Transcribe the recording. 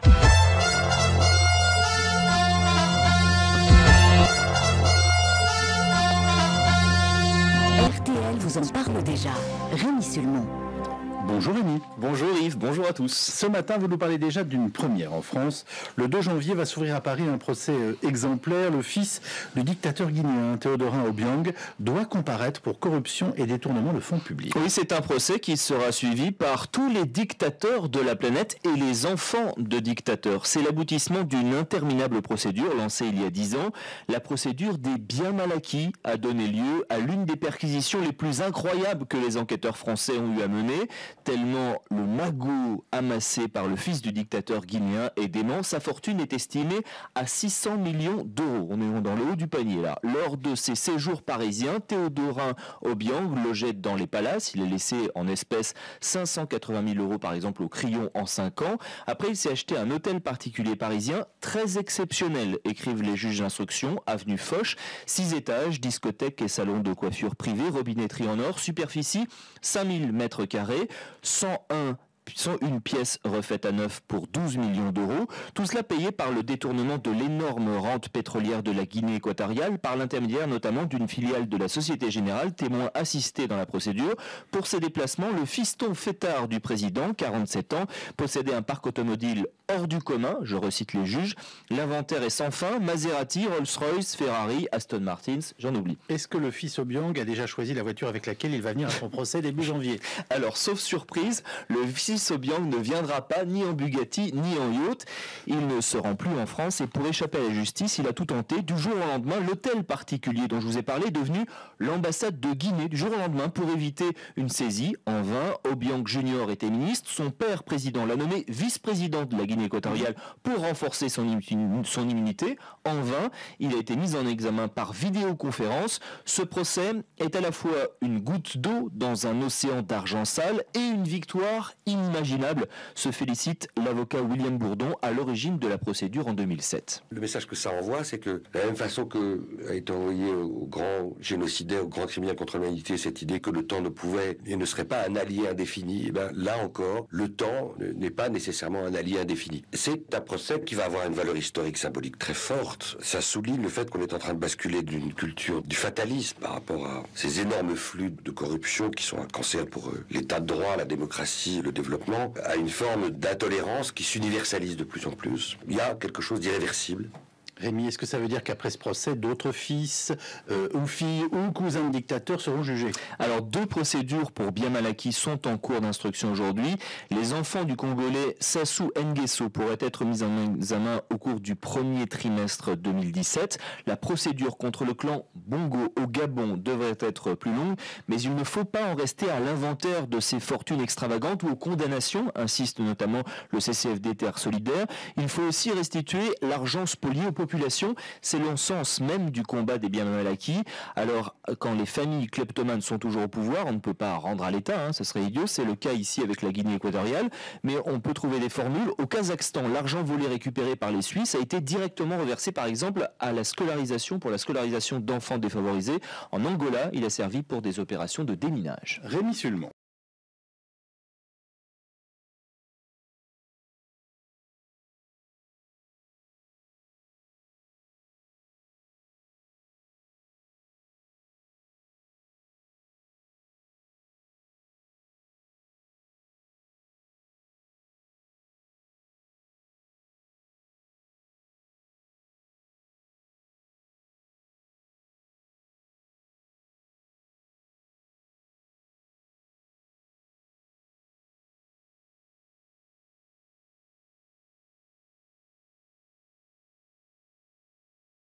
RTL vous en parle déjà. Rémi Sulmon. Bonjour Rémi. Bonjour Yves, bonjour à tous. Ce matin, vous nous parlez déjà d'une première en France. Le 2 janvier va s'ouvrir à Paris un procès exemplaire. Le fils du dictateur guinéen Théodorin Obiang doit comparaître pour corruption et détournement de fonds publics. Oui, c'est un procès qui sera suivi par tous les dictateurs de la planète et les enfants de dictateurs. C'est l'aboutissement d'une interminable procédure lancée il y a 10 ans. La procédure des biens mal acquis a donné lieu à l'une des perquisitions les plus incroyables que les enquêteurs français ont eu à mener. Tellement le magot amassé par le fils du dictateur guinéen est dément, sa fortune est estimée à 600 millions d'euros. On est dans le haut du panier là. Lors de ses séjours parisiens, Théodorin Obiang logeait dans les palaces. Il a laissé en espèces 580 000 euros par exemple au Crillon en 5 ans. Après, il s'est acheté un hôtel particulier parisien très exceptionnel, écrivent les juges d'instruction, avenue Foch, 6 étages, discothèque et salon de coiffure privé, robinetterie en or, superficie 5000 mètres carrés, 101 pièces refaites à neuf pour 12 millions d'euros. Tout cela payé par le détournement de l'énorme rente pétrolière de la Guinée équatoriale par l'intermédiaire notamment d'une filiale de la Société Générale, témoin assisté dans la procédure. Pour ses déplacements, le fiston fêtard du président, 47 ans, possédait un parc automobile hors du commun, je recite les juges. L'inventaire est sans fin, Maserati, Rolls-Royce, Ferrari, Aston Martin, j'en oublie. Est-ce que le fils Obiang a déjà choisi la voiture avec laquelle il va venir à son procès début janvier? Alors, sauf surprise, le fils Obiang ne viendra pas ni en Bugatti ni en yacht. Il ne se rend plus en France et pour échapper à la justice, il a tout tenté. Du jour au lendemain, l'hôtel particulier dont je vous ai parlé est devenu l'ambassade de Guinée. Du jour au lendemain, pour éviter une saisie, en vain, Obiang Junior était ministre. Son père président l'a nommé vice-président de la Guinée équatoriale pour renforcer son immunité. En vain, il a été mis en examen par vidéoconférence. Ce procès est à la fois une goutte d'eau dans un océan d'argent sale et une victoire inimaginable, se félicite l'avocat William Bourdon à l'origine de la procédure en 2007. Le message que ça envoie, c'est que de la même façon que a été envoyé aux grands génocidaires, aux grands criminels contre l'humanité, cette idée que le temps ne pouvait et ne serait pas un allié indéfini, et bien là encore, le temps n'est pas nécessairement un allié indéfini. C'est un procès qui va avoir une valeur historique symbolique très forte. Ça souligne le fait qu'on est en train de basculer d'une culture du fatalisme par rapport à ces énormes flux de corruption qui sont un cancer pour l'état de droit, la démocratie, le développement, à une forme d'intolérance qui s'universalise de plus en plus. Il y a quelque chose d'irréversible. Rémi, est-ce que ça veut dire qu'après ce procès, d'autres fils ou filles ou cousins de dictateurs seront jugés? Alors, 2 procédures pour bien mal acquis sont en cours d'instruction aujourd'hui. Les enfants du Congolais Sassou Nguesso pourraient être mis en examen au cours du premier trimestre 2017. La procédure contre le clan Bongo au Gabon devrait être plus longue, mais il ne faut pas en rester à l'inventaire de ces fortunes extravagantes ou aux condamnations, insiste notamment le CCFD Terre Solidaire. Il faut aussi restituer l'argent spolié aux populations. C'est le sens même du combat des biens mal acquis. Alors, quand les familles kleptomanes sont toujours au pouvoir, on ne peut pas rendre à l'État, ce serait idiot. C'est le cas ici avec la Guinée équatoriale, mais on peut trouver des formules. Au Kazakhstan, l'argent volé récupéré par les Suisses a été directement reversé, par exemple, à la scolarisation, pour la scolarisation d'enfants défavorisés. En Angola, il a servi pour des opérations de déminage. Rémi Sulmon.